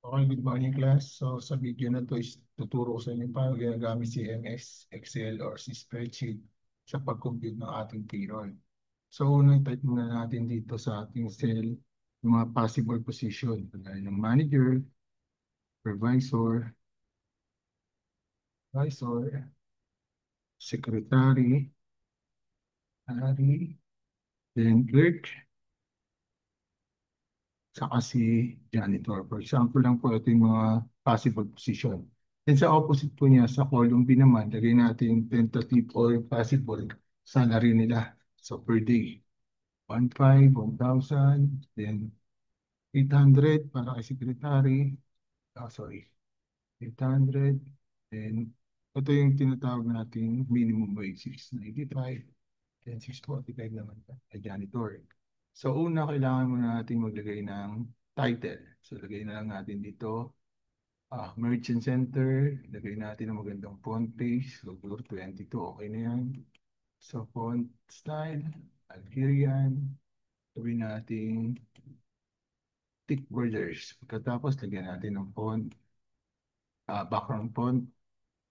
Okay, good morning class. So sa video na to is tuturo ko sa inyo paano ginagamit si MS, Excel, or si spreadsheet sa pag-compute ng ating payroll. So unang type muna natin dito sa ating cell yung mga possible position. Kagaya ng manager, supervisor, advisor, secretary, then clerk, saka si janitor. For example lang po, ito yung mga possible position. And sa opposite po niya, sa column B naman, lagay natin tentative or possible salary nila. So per day, 1,500, 1,000, then 800 para kay secretary. Sorry, 800. Then ito yung tinatawag nating minimum wage, 695. Then 645 naman kay janitor. So una, kailangan muna natin maglagay ng title. So lagay na lang natin dito, Merchant Center. Lagay natin ng magandang font face. So color 22, okay na yan. So font style, Algerian. Gawin natin thick borders. Pagkatapos, lagyan natin ng font, background font.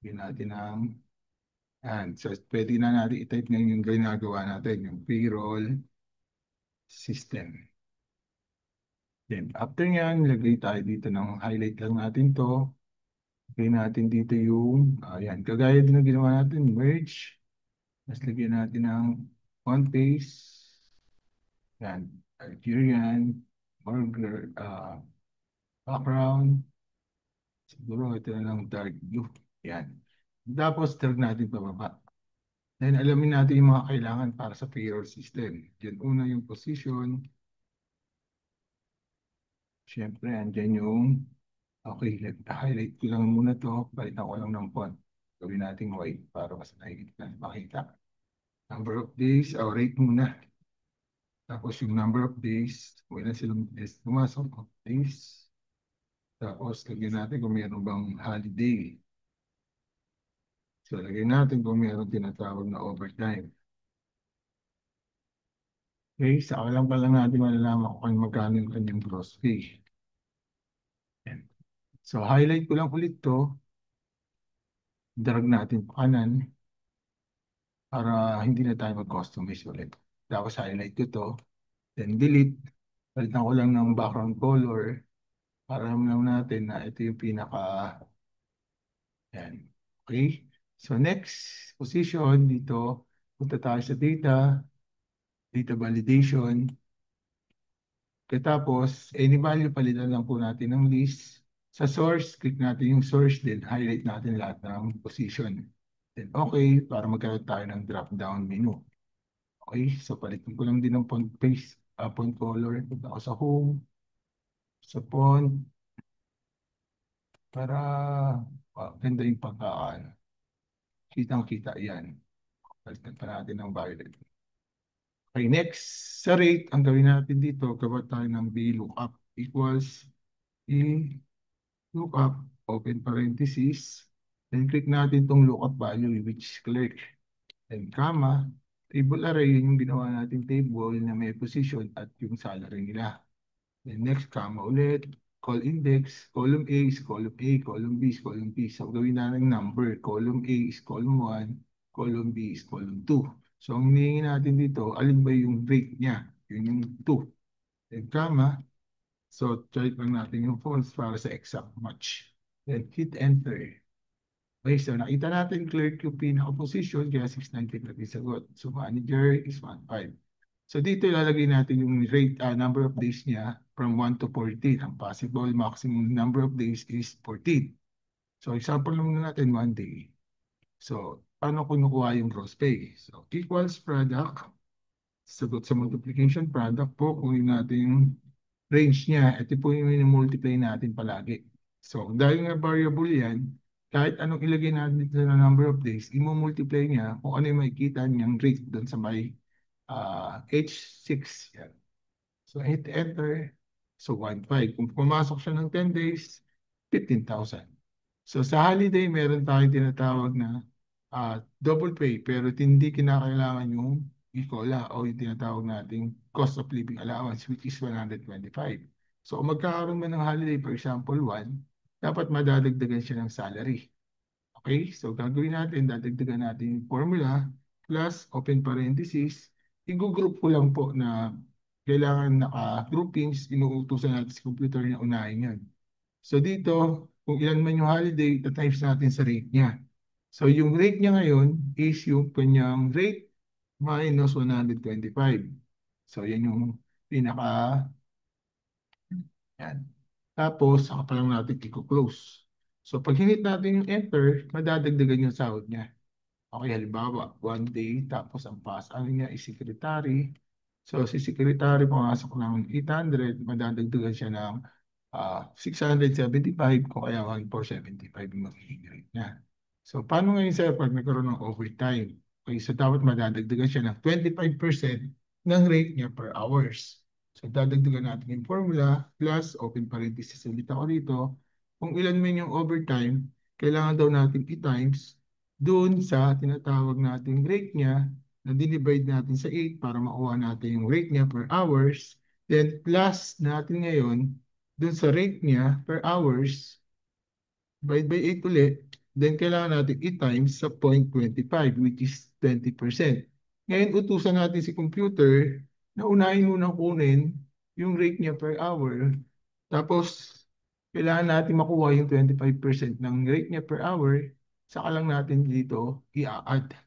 Lagyan natin ng, and so pwede na natin i-type ngayon yung ginagawa natin, yung payroll system. Then, after nyan, lagay tayo dito ng highlight lang natin to. Lagay natin dito yung, ayan, kagaya din ng ginawa natin, merge. Tapos lagyan natin ng font face. Yan, Algerian, burger, background. Siguro ito na lang dark blue. Yan. Tapos, drag natin pababa. Then, alamin natin yung mga kailangan para sa payroll system. Yan, una yung position. Siyempre, andyan yung, okay, highlight ko lang muna to. Balitan ko lang ng font. Gawin natin white para mas makita. Number of days, rate muna. Tapos yung number of days, kung ilan silang days pumasok, days. Tapos, lagyan natin kung mayroon bang holiday. So, lagyan natin kung mayroon tinatawag na overtime. Okay, saka lang pa lang natin malalaman kung magkano yung kanyang gross pay. Yan. So, highlight ko lang ulit to. Drag natin pa kanan para hindi na tayo mag-customize ulit. Tapos, highlight ko to. Then, delete. Palitan ko lang ng background color para alam natin na ito yung pinaka. Yan. Okay? So, next position dito, punta tayo sa data, data validation. Katapos, any value, palitan lang po natin ng list. Sa source, click natin yung source, then highlight natin lahat ng position. Then okay, para magkaroon tayo ng drop-down menu. Okay, so palitan ko lang din ng font face, font color. Punta ako sa home, sa font, para ganda yung pagkaan. Kitang-kita yan. Palitan pa natin ng violet. Okay, next, sa rate, ang gawin natin dito, gawa tayo ng VLOOKUP equals lookup, open parenthesis, then click natin itong lookup value, which clerk, then comma, table array, yun yung ginawa natin table na may position at yung salary nila. Then next, comma ulit, call index, column A is column A, column B is column B. So gawin na ng number, column A is column 1, column B is column 2. So ang hinihingi natin dito, alin ba yung rate niya? Yun yung 2. Then comma, so type lang natin yung fonts para sa exact match. Then hit enter. Okay, so nakita natin clerk yung pinaka-position, kaya 690 natin sagot. So manager is 1.5. So dito ilalagay natin yung rate, number of days niya from 1 to 14. Ang possible maximum number of days is 14. So example lang natin 1 day. So paano kinukuha yung gross pay? So equals product. Sagot sa multiplication product po, kunin natin yung range niya. Ito po yung multiply natin palagi. So dahil nga variable yan, kahit anong ilagay natin dito na number of days, i-multiply niya kung ano yung makikita niyang rate doon sa may H6. Yan. So hit enter. So 1.5. Kung pumasok siya ng 10 days, 15,000. So sa holiday, meron tayong tinatawag na double pay, pero hindi kinakailangan yung ICOLA o yung tinatawag nating cost of living allowance, which is 125. So kung magkakaroon man ng holiday, for example, 1, dapat madadagdagan siya ng salary. Okay? So gagawin natin, dadagdagan natin yung formula plus open parenthesis. I-group ko lang po na kailangan naka-groupings, inuutusan natin sa computer na unahin yan. So dito, kung ilan man yung holiday, times natin sa rate niya. So yung rate niya ngayon is yung kanyang rate minus 125. So yan yung pinaka, yan. Tapos, saka pa lang natin i-close. So pag hinit natin yung enter, madadagdagan yung sahod niya. Okay, halimbawa, 1 day, tapos ang ano niya is secretary. So si secretary, pumasok ng 800, madadagdagan siya ng 675 kung kaya 1475 yung magiging rate niya. So paano ngayon sir pag nagkaroon ng overtime? Okay, so dapat madadagdagan siya ng 25% ng rate niya per hours. So dadagdagan natin yung formula plus open parenthesis ulit ako dito. Kung ilan man yung overtime, kailangan daw natin i-times doon sa tinatawag nating rate niya na dinivide natin sa 8 para makuha natin yung rate niya per hours. Then plus natin ngayon dun sa rate niya per hours, divide by 8 ulit, then kailangan natin i-times sa 0.25 which is 20%. Ngayon, utusan natin si computer na unahin munang kunin yung rate niya per hour. Tapos, kailangan natin makuha yung 25% ng rate niya per hour. Saka lang natin dito i-add.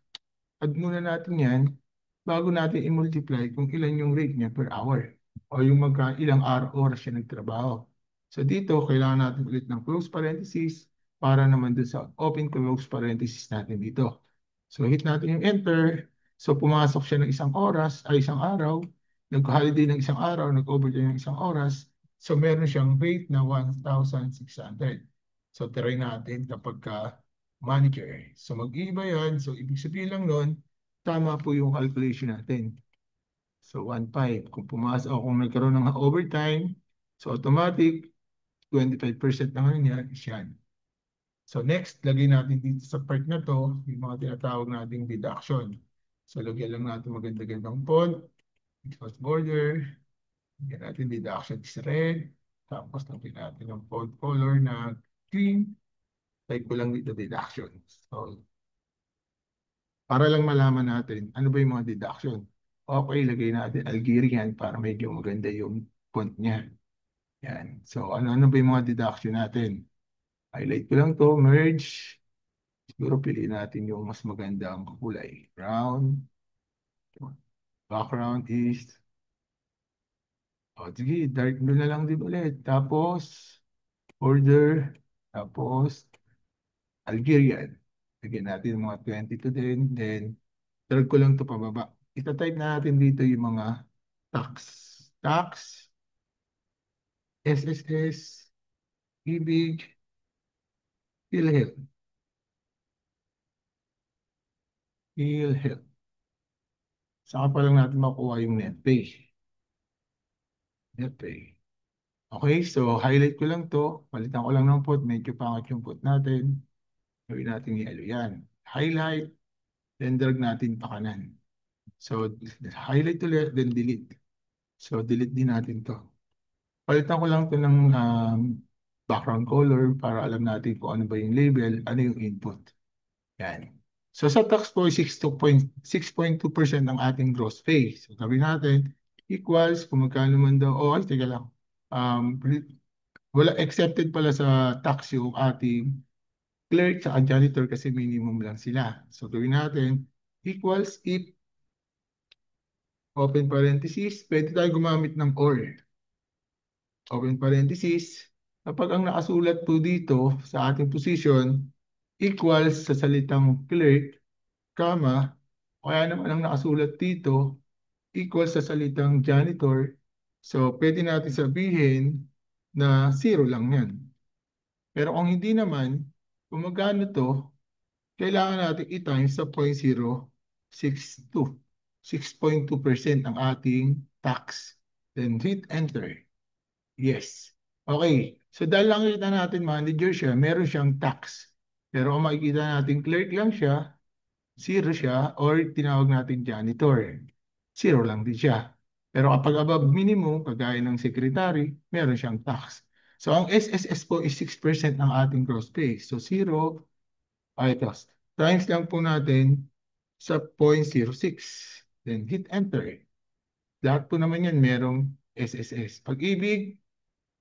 Add muna natin yan bago natin i-multiply kung ilan yung rate niya per hour o yung ilang oras siya nagtrabaho. So dito, kailangan natin ulit ng close parenthesis para naman dun sa open close parenthesis natin dito. So hit natin yung enter. So pumasok siya ng isang oras ay isang araw. Nag-holiday ng isang araw, nag-overtime ng isang oras. So meron siyang rate na 1,600. So try natin kapag manager. So mag-iiba yan. So ibig sabihin lang nun, tama po yung calculation natin. So 1,500. Kung pumasok, kung nagkaroon ng overtime, so automatic, 25% na ngayon yan, is yan. So next, lagay natin dito sa part na to, yung mga tinatawag nating deduction. So lagyan lang natin maganda-gandang font, cross border, lagyan natin deduction is red, tapos lagyan natin ng font color na green, type ko lang dito deduction. So para lang malaman natin ano ba yung mga deduction. Okay, lagay natin Algerian para medyo maganda yung font niya. Yan. So ano-ano ba yung mga deduction natin? Highlight ko lang to, merge. Siguro piliin natin yung mas magandang kulay. Brown. Background is, sige, dark blue na lang din ulit. Tapos, order. Tapos, Algerian. Lagyan natin mga 22 din. Then, drag ko lang to pababa. Ita-type na natin dito yung mga tax. Tax, SSS, ibig, PhilHealth. PhilHealth. Saka pa lang natin makuha yung net pay. Net pay. Okay, so highlight ko lang to. Palitan ko lang ng font. Medyo pangat yung font natin. Gawin natin yellow yan. Highlight, then drag natin pa kanan. So, highlight ulit, then delete. So, delete din natin to. Palitan ko lang to ng background color para alam natin kung ano ba yung label, ano yung input. Yan. So sa tax po, 6.2% ang ating gross pay. So sabi natin, equals, kung magkano man daw, ay, teka lang. Wala, accepted pala sa tax yung ating clerk sa janitor kasi minimum lang sila. So gawin natin, equals if, open parenthesis, pwede tayo gumamit ng or. Open parenthesis, kapag ang nakasulat po dito sa ating position, equals sa salitang clerk, comma, kaya naman ang nakasulat dito, equals sa salitang janitor. So, pwede natin sabihin na 0 lang yan. Pero kung hindi naman, kung magkano to, kailangan natin i-times sa 0.062. 6.2% ang ating tax. Then hit enter. Yes. Okay. So dahil lang kita natin manager siya, meron siyang tax. Pero kung makikita natin clerk lang siya, 0 siya, or tinawag natin janitor. 0 lang din siya. Pero kapag above minimum, kagaya ng secretary, meron siyang tax. So ang SSS po is 6% ng ating gross pay. So 0, ito, times lang po natin sa 0.06. Then hit enter. Lahat po naman yan merong SSS. Pag-ibig,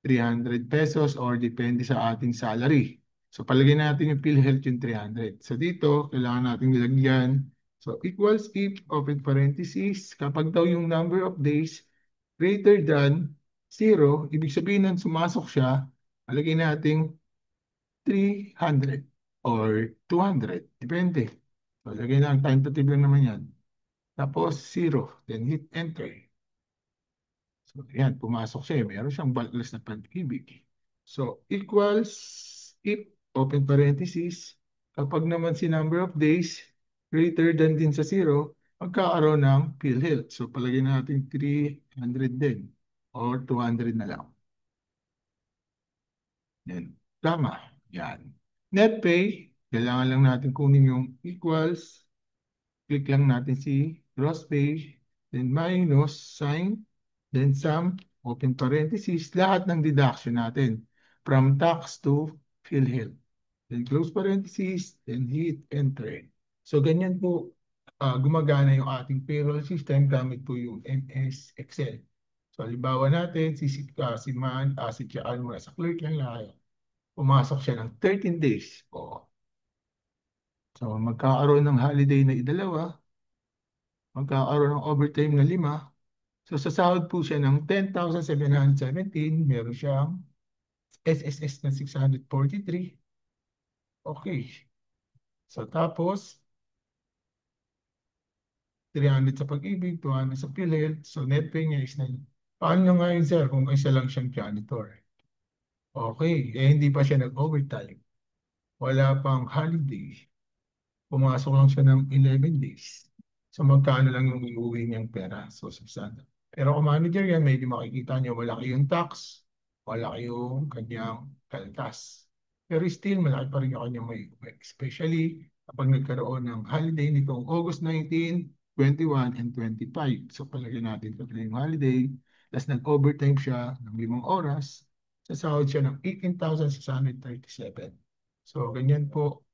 300 pesos or depende sa ating salary. So palagay natin yung PhilHealth yung 300. So dito, kailangan natin nilagyan. So equals if, open parenthesis, kapag daw yung number of days greater than 0, ibig sabihin nun sumasok siya, palagay natin 300 or 200. Depende. So lagay lang, tentative lang naman yan. Tapos 0, then hit enter. So, yan, pumasok siya. Meron siyang bulkless na pag-ibig. So, equals, if, open parenthesis, kapag naman si number of days greater than din sa 0, magkakaroon ng PhilHealth. So, palagay natin 300 din or 200 na lang. Yan. Tama. Yan. Net pay, kailangan lang natin kunin yung equals. Click lang natin si gross pay, then minus sign, then sum, open parenthesis, lahat ng deduction natin from tax to PhilHealth. Then close parenthesis, then hit enter. So ganyan po gumagana yung ating payroll system gamit po yung MS Excel. So halimbawa natin, si Man, si Tiaan muna sa clerk lang lahat. Pumasok siya ng 13 days. So magkakaroon ng holiday na idalawa, magkakaroon ng overtime na 5. So sa sahod po siya ng 10,717, meron siyang SSS na 643. Okay. So tapos, 300 sa pag-ibig, 200 sa PhilHealth. So net pay niya is 9. Paano nga yun, sir, kung isa lang siyang janitor? Okay, hindi pa siya nag-overtime. Wala pang holiday. Pumasok lang siya ng 11 days. So magkano lang yung iuwi niyang pera? So subsanda. Pero kung manager yan, medyo makikita niyo malaki yung tax, malaki yung kanyang kaltas. Pero still, malaki pa rin yung kanyang may especially kapag nagkaroon ng holiday nitong August 19, 21, and 25. So palagay natin ito yung holiday, plus nag-overtime siya ng 5 oras, sasahod siya ng 18,637. So ganyan po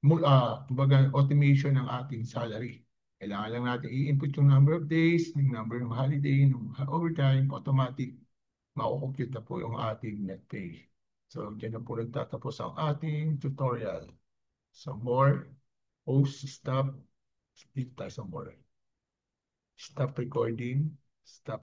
kumbaga automation ng ating salary. Kailangan lang natin i-input yung number of days, yung number ng holiday, yung overtime, automatic, mako-compute na po yung ating net pay. So, dyan na po nagtatapos ang ating tutorial. So, more, post, stop, dito tayo sa more. Stop recording, stop.